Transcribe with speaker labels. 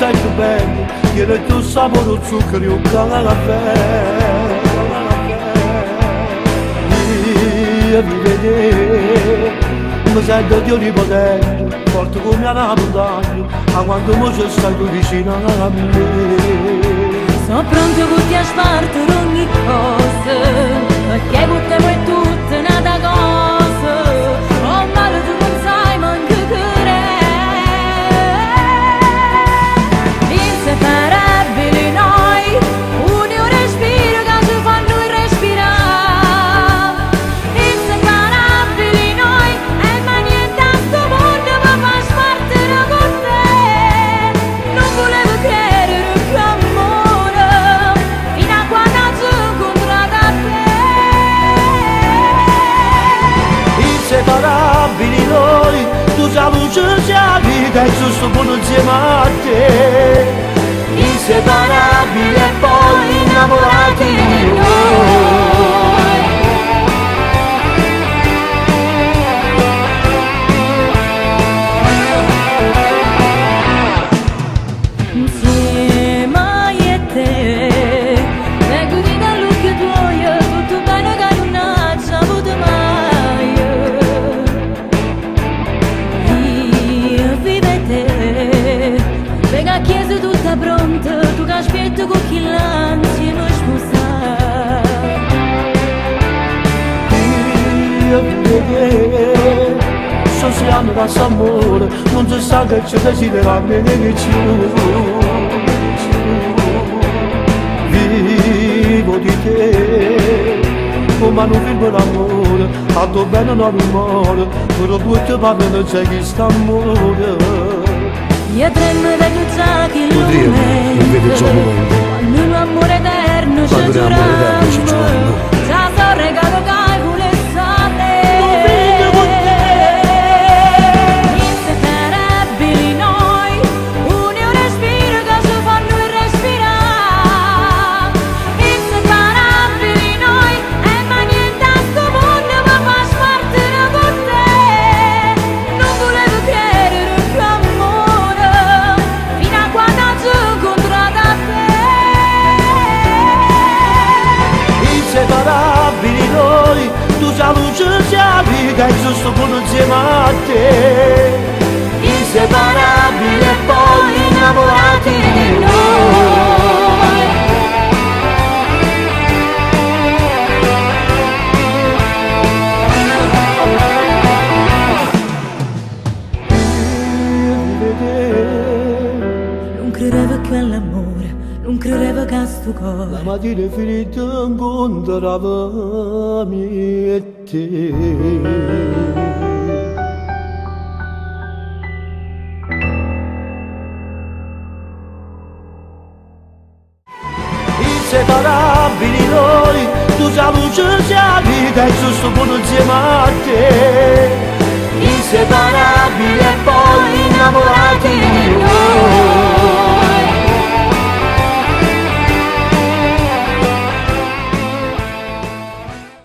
Speaker 1: sei più bello, tiene il tuo sapore, zucchero e un caffè. Via, mi vedi, mi sento di onnipotente, forte come una montagna, ma quando mi ci stai tu vicino a me.
Speaker 2: Sono pronto con te a spartare ogni cosa, perché con te vuoi tutta un'altra cosa. Oh male tu non sai manco che inseparabili noi, un respiro che ci fa noi respirare. Inseparabili noi, e ma niente a sto mondo mi fa spartire con te. Non volevo credere che amore, fino a quando ci ho incontrato a te.
Speaker 1: Inseparabili noi, tu sei la luce, sei la vita, e giusto buono insieme a te. Inseparabili e poi innamorati di noi.
Speaker 2: Insieme a io e te, vengo di dall'occhio tuo, tutto bene che non ha avuto mai. Io vivo e te, venga a chiesa tutta pronta, tu che aspetti con chi l'anzi non sposare.
Speaker 1: Io vedi, siamo da s'amore, non si sa che ci desidera bene che ci vivo di te, come non vivo l'amore, a tuo bene non rumore, però tutto va bene c'è chi sta amore.
Speaker 2: Io tremo da già che
Speaker 3: Oddio, non vedo già il momento.
Speaker 2: quando l'amore eterno ci
Speaker 3: Quando l'amore eterno ci
Speaker 2: giuriamo,
Speaker 3: giuriamo.
Speaker 2: già so regalo che vuole stare. Inseparabili noi, un respiro che ci fa noi respirare. Inseparabili noi, e ma niente a sto mondo mi fa spartire con te. Non volevo credere che amore, fino a quando ci ho incontrato a te.
Speaker 1: Inseparabili noi, tu sei la luce, sei la vita, è giusto buono insieme a te. Inseparabili e poi innamorati di noi.
Speaker 2: Non credevo che all'amore, non credevo che a sto
Speaker 1: La
Speaker 2: cuore.
Speaker 1: mattina è finita incontravamo e te. Inseparabili noi, tu sei la luce, sei la vita, è giusto buono insieme a te. Inseparabili e poi innamorati di noi.